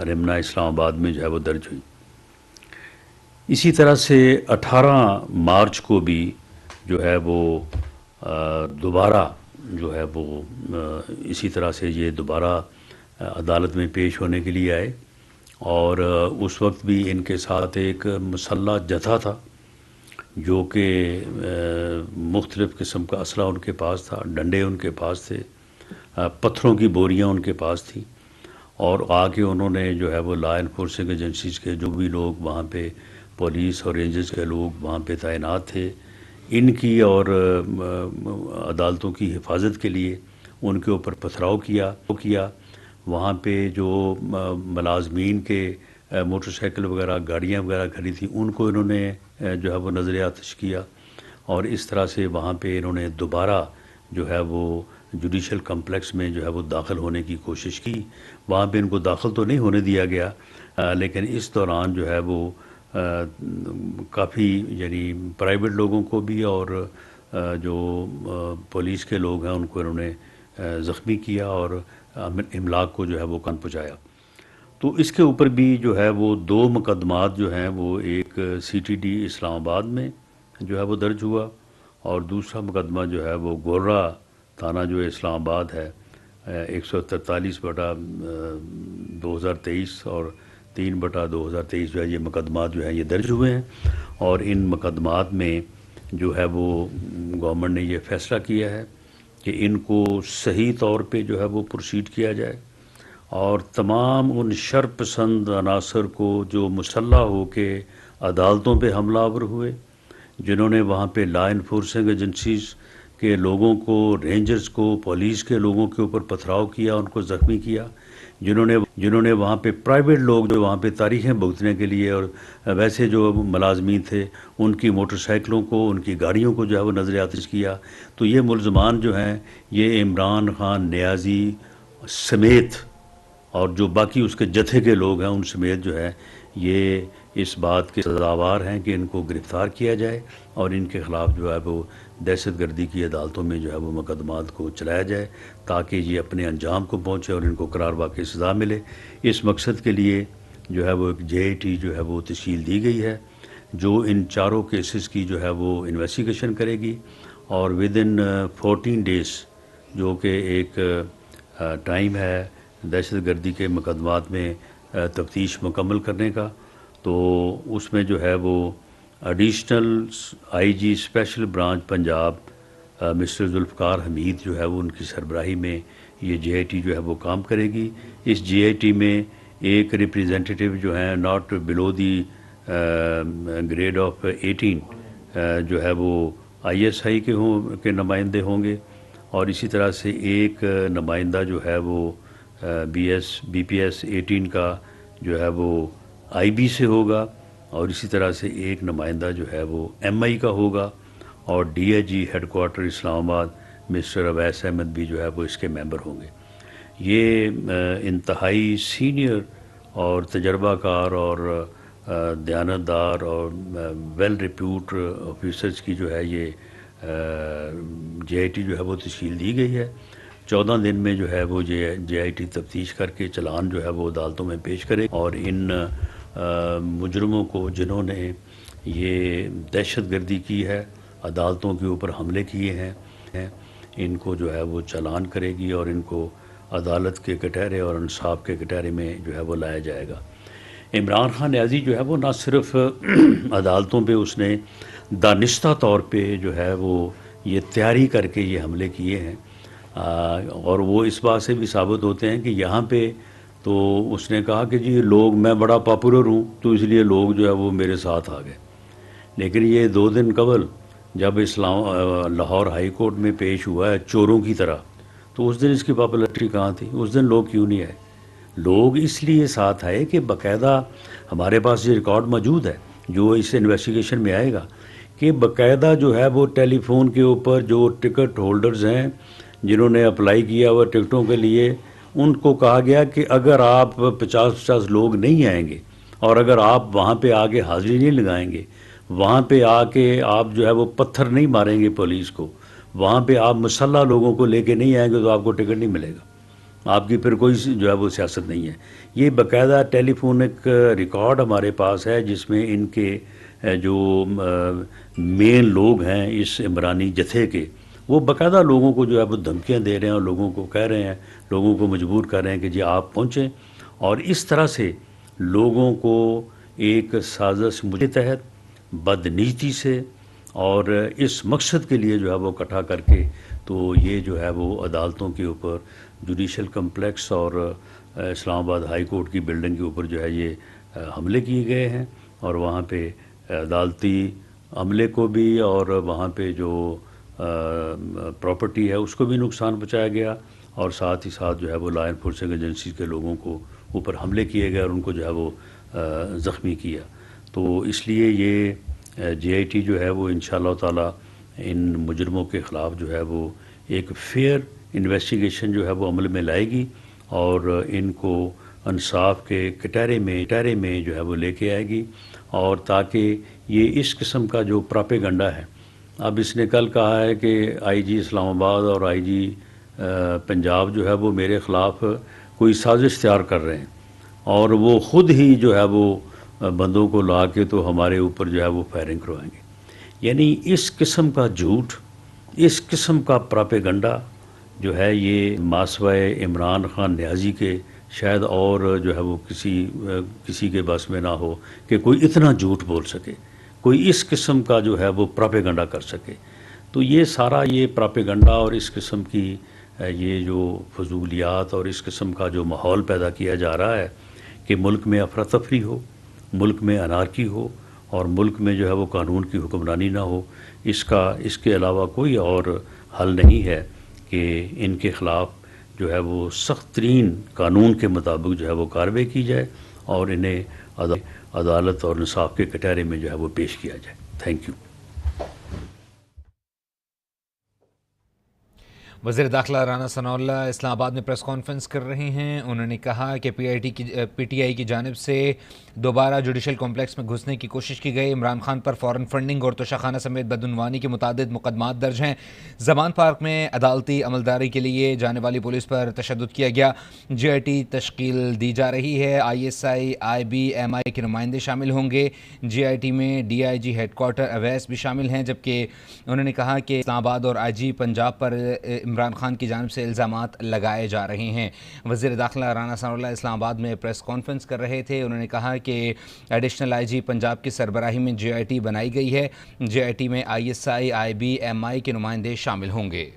رمنا اسلام آباد میں جو ہے وہ درج ہوئی۔ اسی طرح سے 18 مارچ کو بھی جو ہے وہ دوبارہ جو ہے وہ اسی طرح سے یہ دوبارہ عدالت میں پیش ہونے کے لیے آئے، اور اس وقت بھی ان کے ساتھ ایک مسلح جتھا تھا جو کہ مختلف قسم کا اسلحہ ان کے پاس تھا، ڈنڈے ان کے پاس تھے، پتھروں کی بوریاں ان کے پاس تھیں، اور آ کے انہوں نے جو ہے وہ لا انفورسنگ ایجنسیز کے جو بھی لوگ وہاں پہ پولیس اور رینجرز کے لوگ وہاں پہ تعینات تھے، ان کی اور عدالتوں کی حفاظت کے لیے ان کے اوپر پتھراؤ کیا۔ وہاں پہ جو ملازمین کے موٹر سائیکل وغیرہ گاڑیاں وغیرہ کھڑی تھیں ان کو انہوں نے جو ہے وہ نظر آتش کیا، اور اس طرح سے وہاں پہ انہوں نے دوبارہ جو ہے وہ جوڈیشل کمپلیکس میں جو ہے وہ داخل ہونے کی کوشش کی۔ وہاں پہ ان کو داخل تو نہیں ہونے دیا گیا، لیکن اس دوران جو ہے وہ کافی یعنی پرائیویٹ لوگوں کو بھی اور جو پولیس کے لوگ ہیں ان کو انہوں نے زخمی کیا اور املاک کو جو ہے وہ کن پہنچایا۔ تو اس کے اوپر بھی جو ہے وہ 2 مقدمات جو ہیں وہ ایک CTD اسلام آباد میں جو ہے وہ درج ہوا، اور دوسرا مقدمہ جو ہے وہ گورا تھانہ جو اسلام آباد ہے 143/2023 اور 3/2023 جو ہے یہ مقدمات جو ہیں یہ درج ہوئے ہیں، اور ان مقدمات میں جو ہے وہ گورنمنٹ نے یہ فیصلہ کیا ہے کہ ان کو صحیح طور پہ جو ہے وہ پروسیڈ کیا جائے، اور تمام ان شر پسند عناصر کو جو مسلح ہو کے عدالتوں پہ حملہ آور ہوئے، جنہوں نے وہاں پہ لا انفورسنگ ایجنسیز کے لوگوں کو، رینجرز کو، پولیس کے لوگوں کے اوپر پتھراؤ کیا، ان کو زخمی کیا، جنہوں نے وہاں پہ پرائیویٹ لوگ جو وہاں پہ تاریخیں بھگتنے کے لیے اور ویسے جو ملازمین تھے ان کی موٹر سائیکلوں کو، ان کی گاڑیوں کو جو ہے وہ نظر آتش کیا۔ تو یہ ملزمان جو ہیں یہ عمران خان نیازی سمیت اور جو باقی اس کے جتھے کے لوگ ہیں ان سمیت جو ہے یہ اس بات کے سزاوار ہیں کہ ان کو گرفتار کیا جائے اور ان کے خلاف جو ہے وہ دہشت گردی کی عدالتوں میں جو ہے وہ مقدمات کو چلایا جائے تاکہ یہ اپنے انجام کو پہنچے اور ان کو قرار واقعی سزا ملے۔ اس مقصد کے لیے جو ہے وہ ایک JIT جو ہے وہ تشکیل دی گئی ہے جو ان چاروں کیسز کی جو ہے وہ انویسٹیگیشن کرے گی، اور ودن 14 ڈیز جو کہ ایک ٹائم ہے دہشت گردی کے مقدمات میں تفتیش مکمل کرنے کا، تو اس میں جو ہے وہ additional IG special branch Punjab mister Zulfiqar Hamid جو ہے وہ ان کی سربراہی میں یہ JIT جو ہے وہ کام کرے گی۔ اس JIT میں ایک ریپریزنٹیٹیو جو ہیں not below the grade of 18 جو ہے وہ ISI کے نمائندے ہوں گے، اور اسی طرح سے ایک نمائندہ جو ہے وہ BPS 18 کا جو ہے وہ IB سے ہوگا، اور اسی طرح سے ایک نمائندہ جو ہے وہ MI کا ہوگا، اور DIG ہیڈ کوارٹر اسلام آباد مسٹر اویس احمد بھی جو ہے وہ اس کے ممبر ہوں گے۔ یہ انتہائی سینئر اور تجربہ کار اور دیانتدار اور ویل ریپیوٹ آفیسرز کی جو ہے یہ JIT جو ہے وہ تشکیل دی گئی ہے۔ 14 دن میں جو ہے وہ JIT تفتیش کر کے چلان جو ہے وہ عدالتوں میں پیش کرے، اور ان مجرموں کو جنہوں نے یہ دہشت گردی کی ہے، عدالتوں کے اوپر حملے کیے ہیں، ان کو جو ہے وہ چلان کرے گی اور ان کو عدالت کے کٹہرے اور انصاف کے کٹہرے میں جو ہے وہ لایا جائے گا۔ عمران خان نیازی جو ہے وہ نہ صرف عدالتوں پہ اس نے دانستہ طور پہ جو ہے وہ یہ تیاری کر کے یہ حملے کیے ہیں، اور وہ اس بات سے بھی ثابت ہوتے ہیں کہ یہاں پہ تو اس نے کہا کہ جی لوگ میں بڑا پاپولر ہوں تو اس لیے لوگ جو ہے وہ میرے ساتھ آ گئے، لیکن یہ 2 دن قبل جب لاہور ہائی کورٹ میں پیش ہوا ہے چوروں کی طرح، تو اس دن اس کی پاپولرٹی کہاں تھی؟ اس دن لوگ کیوں نہیں آئے؟ لوگ اس لیے ساتھ آئے کہ باقاعدہ ہمارے پاس یہ ریکارڈ موجود ہے جو اس انویسٹیگیشن میں آئے گا کہ باقاعدہ جو ہے وہ ٹیلی فون کے اوپر جو ٹکٹ ہولڈرز ہیں جنہوں نے اپلائی کیا ہوا ٹکٹوں کے لیے، ان کو کہا گیا کہ اگر آپ 50 لوگ نہیں آئیں گے اور اگر آپ وہاں پہ آ کے حاضری نہیں لگائیں گے، وہاں پہ آ کے آپ جو ہے وہ پتھر نہیں ماریں گے پولیس کو، وہاں پہ آپ مسلح لوگوں کو لے کے نہیں آئیں گے تو آپ کو ٹکٹ نہیں ملے گا۔ آپ کی پھر کوئی جو ہے وہ سیاست نہیں ہے۔ یہ باقاعدہ ٹیلی فونک ریکارڈ ہمارے پاس ہے جس میں ان کے جو مین لوگ ہیں اس عمرانی جتھے کے، وہ باقاعدہ لوگوں کو جو ہے وہ دھمکیاں دے رہے ہیں اور لوگوں کو کہہ رہے ہیں، لوگوں کو مجبور کر رہے ہیں کہ جی آپ پہنچیں، اور اس طرح سے لوگوں کو ایک سازش کے تحت بدنیتی سے اور اس مقصد کے لیے جو ہے وہ اکٹھا کر کے تو یہ جو ہے وہ عدالتوں کے اوپر، جوڈیشل کمپلیکس اور اسلام آباد ہائی کورٹ کی بلڈنگ کے اوپر جو ہے یہ حملے کیے گئے ہیں، اور وہاں پہ عدالتی عملے کو بھی اور وہاں پہ جو پراپرٹی ہے اس کو بھی نقصان پہنچایا گیا، اور ساتھ ہی ساتھ جو ہے وہ لا انفورسنگ ایجنسیز کے لوگوں کو اوپر حملے کیے گئے اور ان کو جو ہے وہ زخمی کیا۔ تو اس لیے یہ جے آئی ٹی جو ہے وہ انشاءاللہ تعالی ان مجرموں کے خلاف جو ہے وہ ایک فیئر انویسٹیگیشن جو ہے وہ عمل میں لائے گی، اور ان کو انصاف کے کٹہرے میں جو ہے وہ لے کے آئے گی، اور تاکہ یہ اس قسم کا جو پراپیگنڈا ہے، اب اس نے کل کہا ہے کہ آئی جی اسلام آباد اور آئی جی پنجاب جو ہے وہ میرے خلاف کوئی سازش تیار کر رہے ہیں، اور وہ خود ہی جو ہے وہ بندوں کو لا کے تو ہمارے اوپر جو ہے وہ فائرنگ کروائیں گے۔ یعنی اس قسم کا جھوٹ، اس قسم کا پراپیگنڈا جو ہے یہ ماسوائے عمران خان نیازی کے شاید اور جو ہے وہ کسی کے بس میں نہ ہو کہ کوئی اتنا جھوٹ بول سکے، کوئی اس قسم کا جو ہے وہ پراپیگنڈا کر سکے۔ تو یہ سارا یہ پراپیگنڈا اور اس قسم کی یہ جو فضولیات اور اس قسم کا جو ماحول پیدا کیا جا رہا ہے کہ ملک میں افراتفری ہو، ملک میں انارکی ہو، اور ملک میں جو ہے وہ قانون کی حکمرانی نہ ہو، اس کے علاوہ کوئی اور حل نہیں ہے کہ ان کے خلاف جو ہے وہ سخت ترین قانون کے مطابق جو ہے وہ کارروائی کی جائے اور انہیں عدالت اور انصاف کے کٹہرے میں جو ہے وہ پیش کیا جائے۔ Thank you. وزیر داخلہ رانا ثناء اللہ اسلام آباد میں پریس کانفرنس کر رہے ہیں۔ انہوں نے کہا کہ پی ٹی آئی کی جانب سے دوبارہ جوڈیشل کمپلیکس میں گھسنے کی کوشش کی گئی۔ عمران خان پر فورن فنڈنگ اور توشہ خانہ سمیت بدعنوانی کے متعدد مقدمات درج ہیں۔ زمان پارک میں عدالتی عملداری کے لیے جانے والی پولیس پر تشدد کیا گیا۔ جے آئی ٹی تشکیل دی جا رہی ہے۔ I S I, I B M I کے نمائندے شامل ہوں گے۔ جے آئی ٹی میں D I G headquarter Awais بھی شامل ہیں، جبکہ انہوں نے کہا کہ اسلام آباد اور آئی جی پنجاب پر عمران خان کی جانب سے الزامات لگائے جا رہے ہیں۔ وزیر داخلہ رانا ثناء اللہ اسلام آباد میں پریس کانفرنس کر رہے تھے۔ انہوں نے کہا کہ ایڈیشنل آئی جی پنجاب کی سربراہی میں جے آئی ٹی بنائی گئی ہے۔ جے آئی ٹی میں I S I, I B M I کے نمائندے شامل ہوں گے۔